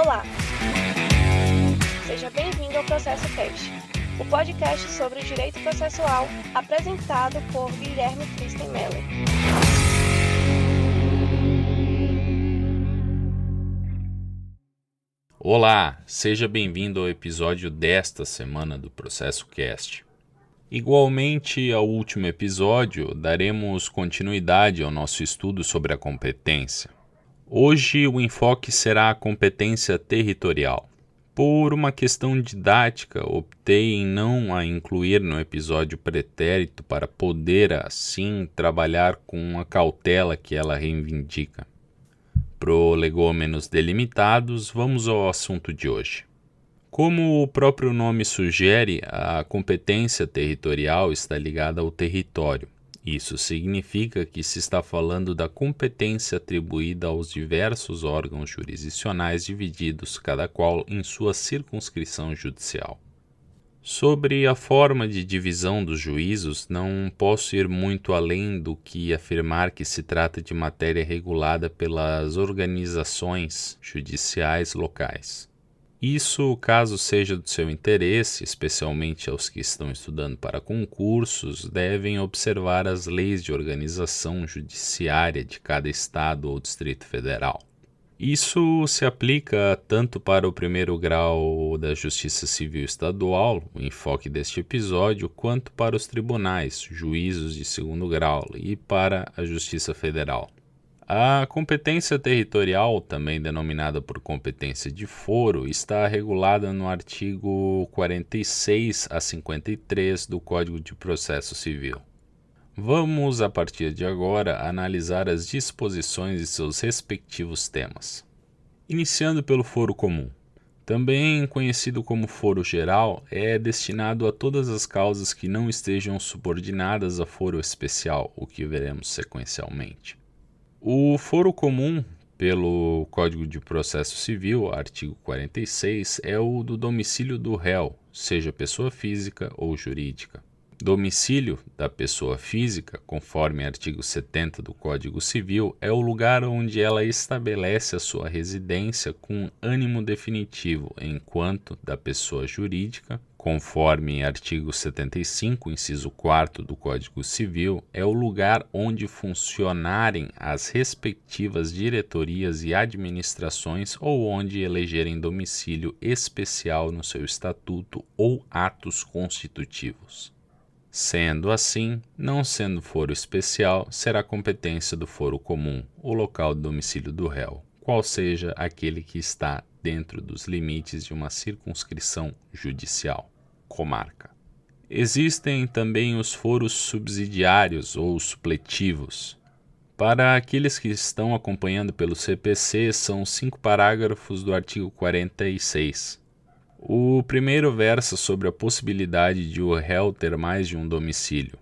Olá! Seja bem-vindo ao Processo Cast, o podcast sobre direito processual apresentado por Guilherme Kristen Meller. Olá, seja bem-vindo ao episódio desta semana do Processo Cast. Igualmente ao último episódio, daremos continuidade ao nosso estudo sobre a competência. Hoje o enfoque será a competência territorial. Por uma questão didática, optei em não a incluir no episódio pretérito para poder, assim, trabalhar com a cautela que ela reivindica. Prolegômenos delimitados, vamos ao assunto de hoje. Como o próprio nome sugere, a competência territorial está ligada ao território. Isso significa que se está falando da competência atribuída aos diversos órgãos jurisdicionais divididos, cada qual em sua circunscrição judicial. Sobre a forma de divisão dos juízos, não posso ir muito além do que afirmar que se trata de matéria regulada pelas organizações judiciais locais. Isso, caso seja do seu interesse, especialmente aos que estão estudando para concursos, devem observar as leis de organização judiciária de cada estado ou Distrito Federal. Isso se aplica tanto para o primeiro grau da Justiça Civil Estadual, o enfoque deste episódio, quanto para os tribunais, juízos de segundo grau, e para a Justiça Federal. A competência territorial, também denominada por competência de foro, está regulada no artigo 46 a 53 do Código de Processo Civil. Vamos, a partir de agora, analisar as disposições e seus respectivos temas. Iniciando pelo foro comum. Também conhecido como foro geral, é destinado a todas as causas que não estejam subordinadas a foro especial, o que veremos sequencialmente. O foro comum, pelo Código de Processo Civil, artigo 46, é o do domicílio do réu, seja pessoa física ou jurídica. Domicílio da pessoa física, conforme artigo 70 do Código Civil, é o lugar onde ela estabelece a sua residência com ânimo definitivo, enquanto da pessoa jurídica, conforme artigo 75, inciso 4 do Código Civil, é o lugar onde funcionarem as respectivas diretorias e administrações ou onde elegerem domicílio especial no seu estatuto ou atos constitutivos. Sendo assim, não sendo foro especial, será competência do foro comum, o local de domicílio do réu, qual seja aquele que está dentro dos limites de uma circunscrição judicial, comarca. Existem também os foros subsidiários ou supletivos. Para aqueles que estão acompanhando pelo CPC, são 5 parágrafos do artigo 46. O primeiro versa sobre a possibilidade de o réu ter mais de um domicílio,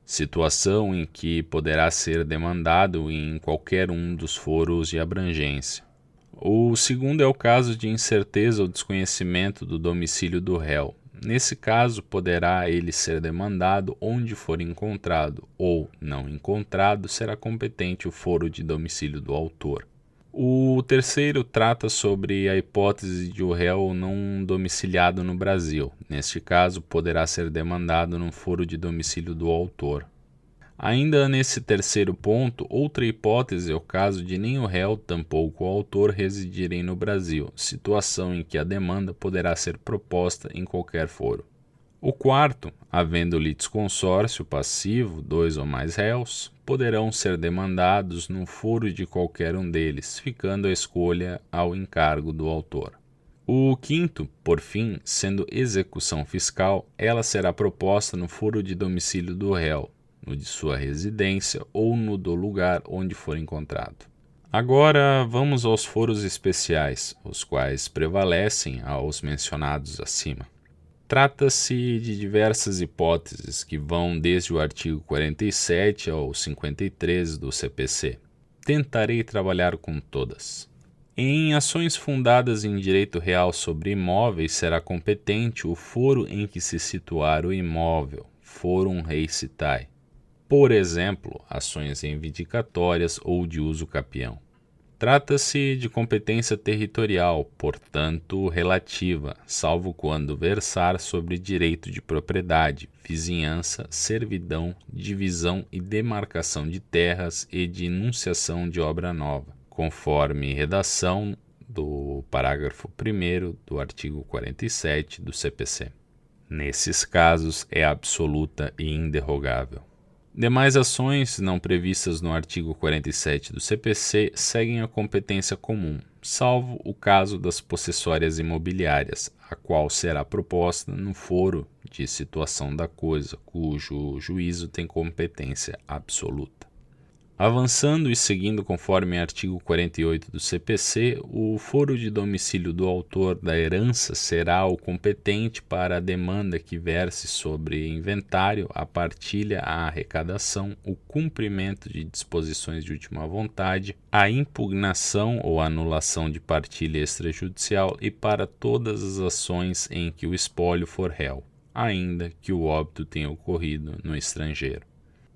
situação em que poderá ser demandado em qualquer um dos foros de abrangência. O segundo é o caso de incerteza ou desconhecimento do domicílio do réu. Nesse caso, poderá ele ser demandado onde for encontrado ou não encontrado, será competente o foro de domicílio do autor. O terceiro trata sobre a hipótese de o réu não domiciliado no Brasil. Neste caso, poderá ser demandado no foro de domicílio do autor. Ainda nesse terceiro ponto, outra hipótese é o caso de nem o réu, tampouco o autor residirem no Brasil, situação em que a demanda poderá ser proposta em qualquer foro. O quarto, havendo litisconsórcio passivo, 2 ou mais réus, poderão ser demandados no foro de qualquer um deles, ficando a escolha ao encargo do autor. O quinto, por fim, sendo execução fiscal, ela será proposta no foro de domicílio do réu, no de sua residência ou no do lugar onde for encontrado. Agora vamos aos foros especiais, os quais prevalecem aos mencionados acima. Trata-se de diversas hipóteses que vão desde o artigo 47 ao 53 do CPC. Tentarei trabalhar com todas. Em ações fundadas em direito real sobre imóveis, será competente o foro em que se situar o imóvel, forum rei citae. Por exemplo, ações reivindicatórias ou de uso capião. Trata-se de competência territorial, portanto relativa, salvo quando versar sobre direito de propriedade, vizinhança, servidão, divisão e demarcação de terras e de enunciação de obra nova, conforme redação do parágrafo 1º do artigo 47 do CPC. Nesses casos, é absoluta e inderrogável. Demais ações não previstas no artigo 47 do CPC seguem a competência comum, salvo o caso das possessórias imobiliárias, a qual será proposta no foro de situação da coisa, cujo juízo tem competência absoluta. Avançando e seguindo conforme artigo 48 do CPC, o foro de domicílio do autor da herança será o competente para a demanda que verse sobre inventário, a partilha, a arrecadação, o cumprimento de disposições de última vontade, a impugnação ou anulação de partilha extrajudicial e para todas as ações em que o espólio for réu, ainda que o óbito tenha ocorrido no estrangeiro.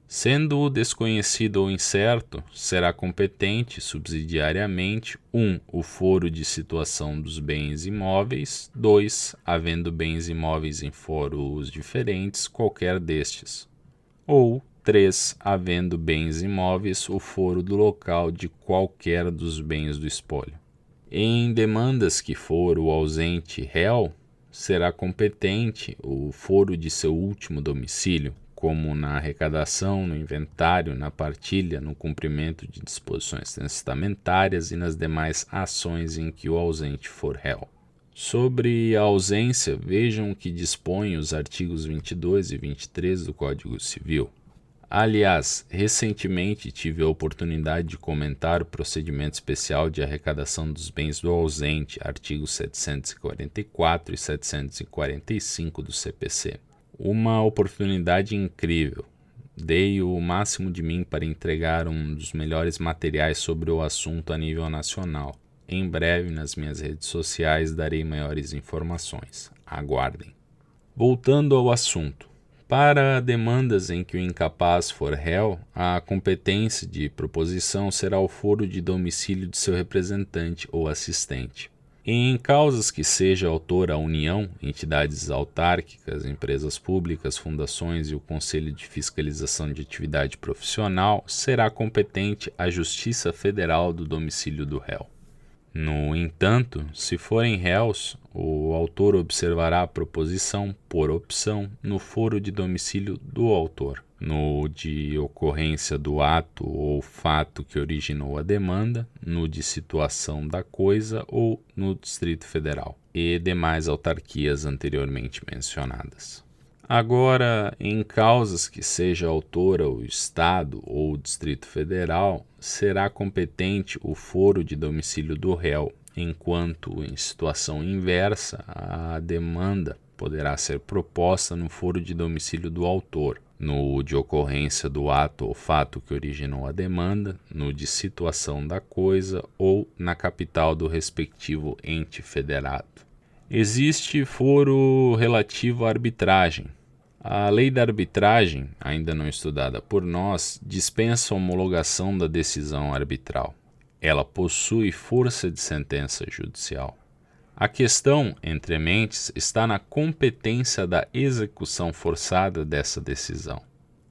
Sendo desconhecido ou incerto, será competente subsidiariamente 1. O foro de situação dos bens imóveis, 2. Havendo bens imóveis em foros diferentes, qualquer destes, ou 3. Havendo bens imóveis, o foro do local de qualquer dos bens do espólio. Em demandas que for o ausente réu, será competente o foro de seu último domicílio, como na arrecadação, no inventário, na partilha, no cumprimento de disposições testamentárias e nas demais ações em que o ausente for réu. Sobre a ausência, vejam o que dispõem os artigos 22 e 23 do Código Civil. Aliás, recentemente tive a oportunidade de comentar o procedimento especial de arrecadação dos bens do ausente, artigos 744 e 745 do CPC. Uma oportunidade incrível. Dei o máximo de mim para entregar um dos melhores materiais sobre o assunto a nível nacional. Em breve, nas minhas redes sociais, darei maiores informações. Aguardem. Voltando ao assunto. Para demandas em que o incapaz for réu, a competência de proposição será o foro de domicílio de seu representante ou assistente. Em causas que seja autor a União, entidades autárquicas, empresas públicas, fundações e o Conselho de Fiscalização de Atividade Profissional, será competente a Justiça Federal do domicílio do réu. No entanto, se forem réus, o autor observará a proposição, por opção, no foro de domicílio do autor, no de ocorrência do ato ou fato que originou a demanda, no de situação da coisa ou no Distrito Federal, e demais autarquias anteriormente mencionadas. Agora, em causas que seja autora o Estado ou o Distrito Federal, será competente o foro de domicílio do réu, enquanto em situação inversa, a demanda poderá ser proposta no foro de domicílio do autor, no de ocorrência do ato ou fato que originou a demanda, no de situação da coisa ou na capital do respectivo ente federado. Existe foro relativo à arbitragem. A lei da arbitragem, ainda não estudada por nós, dispensa a homologação da decisão arbitral. Ela possui força de sentença judicial. A questão, entre mentes, está na competência da execução forçada dessa decisão,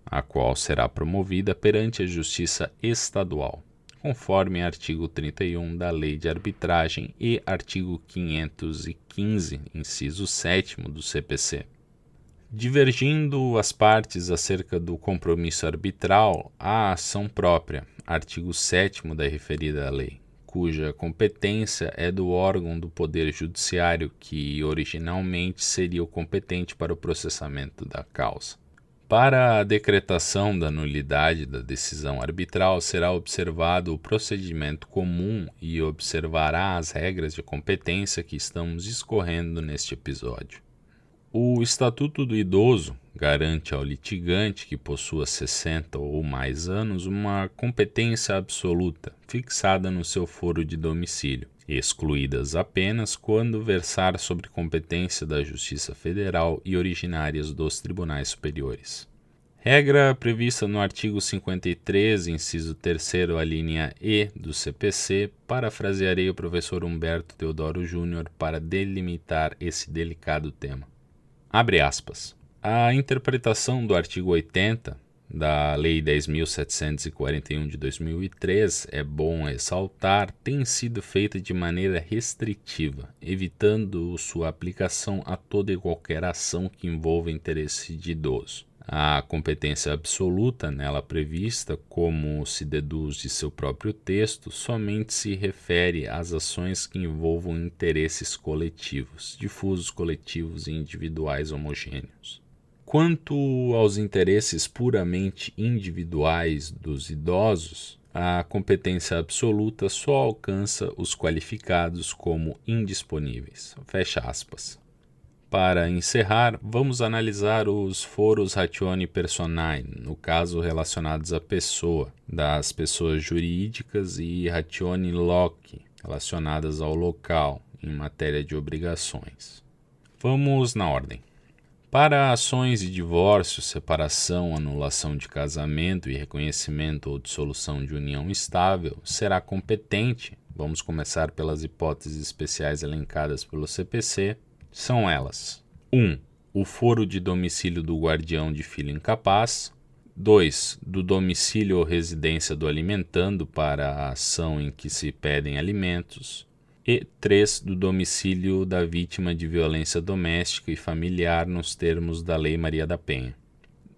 a qual será promovida perante a Justiça Estadual, conforme artigo 31 da Lei de Arbitragem e artigo 515, inciso 7º do CPC. Divergindo as partes acerca do compromisso arbitral, há a ação própria, artigo 7º da referida lei, cuja competência é do órgão do Poder Judiciário que originalmente seria o competente para o processamento da causa. Para a decretação da nulidade da decisão arbitral será observado o procedimento comum e observará as regras de competência que estamos discorrendo neste episódio. O Estatuto do Idoso garante ao litigante que possua 60 ou mais anos uma competência absoluta, fixada no seu foro de domicílio, excluídas apenas quando versar sobre competência da Justiça Federal e originárias dos tribunais superiores. Regra prevista no artigo 53, inciso 3º, a linha E do CPC, parafrasearei o professor Humberto Teodoro Júnior para delimitar esse delicado tema. Abre aspas. A interpretação do artigo 80 da Lei 10.741 de 2003, é bom ressaltar, tem sido feita de maneira restritiva, evitando sua aplicação a toda e qualquer ação que envolva interesse de idoso. A competência absoluta nela prevista, como se deduz de seu próprio texto, somente se refere às ações que envolvam interesses coletivos, difusos, coletivos e individuais homogêneos. Quanto aos interesses puramente individuais dos idosos, a competência absoluta só alcança os qualificados como indisponíveis. Fecha aspas. Para encerrar, vamos analisar os foros ratione personae, no caso relacionados à pessoa, das pessoas jurídicas, e ratione loci, relacionadas ao local, em matéria de obrigações. Vamos na ordem. Para ações de divórcio, separação, anulação de casamento e reconhecimento ou dissolução de união estável, será competente, vamos começar pelas hipóteses especiais elencadas pelo CPC, são elas: 1. O foro de domicílio do guardião de filho incapaz. 2. Do domicílio ou residência do alimentando para a ação em que se pedem alimentos. E 3. Do domicílio da vítima de violência doméstica e familiar nos termos da Lei Maria da Penha.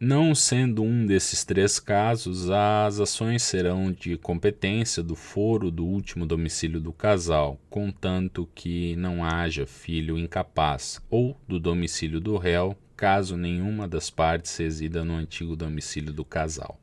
Não sendo um desses 3 casos, as ações serão de competência do foro do último domicílio do casal, contanto que não haja filho incapaz, ou do domicílio do réu, caso nenhuma das partes resida no antigo domicílio do casal.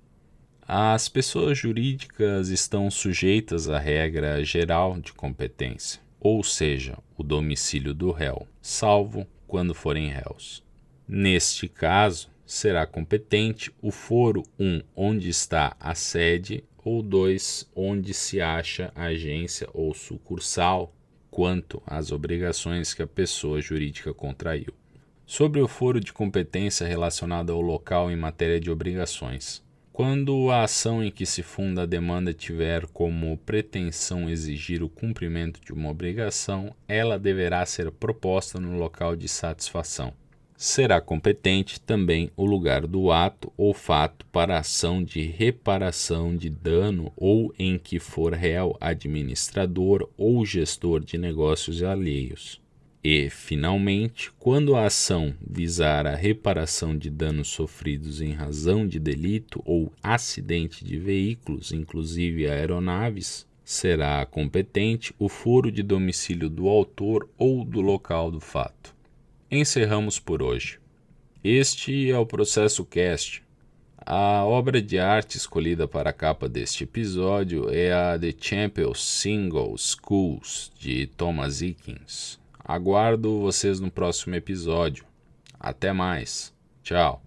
As pessoas jurídicas estão sujeitas à regra geral de competência, ou seja, o domicílio do réu, salvo quando forem réus. Neste caso, será competente o foro 1, onde está a sede, ou 2, onde se acha a agência ou sucursal, quanto às obrigações que a pessoa jurídica contraiu. Sobre o foro de competência relacionado ao local em matéria de obrigações. Quando a ação em que se funda a demanda tiver como pretensão exigir o cumprimento de uma obrigação, ela deverá ser proposta no local de satisfação. Será competente também o lugar do ato ou fato para ação de reparação de dano ou em que for réu administrador ou gestor de negócios alheios. E, finalmente, quando a ação visar a reparação de danos sofridos em razão de delito ou acidente de veículos, inclusive aeronaves, será competente o foro de domicílio do autor ou do local do fato. Encerramos por hoje. Este é o Processo Cast. A obra de arte escolhida para a capa deste episódio é a The Champions Single Schools, de Thomas Eakins. Aguardo vocês no próximo episódio. Até mais. Tchau.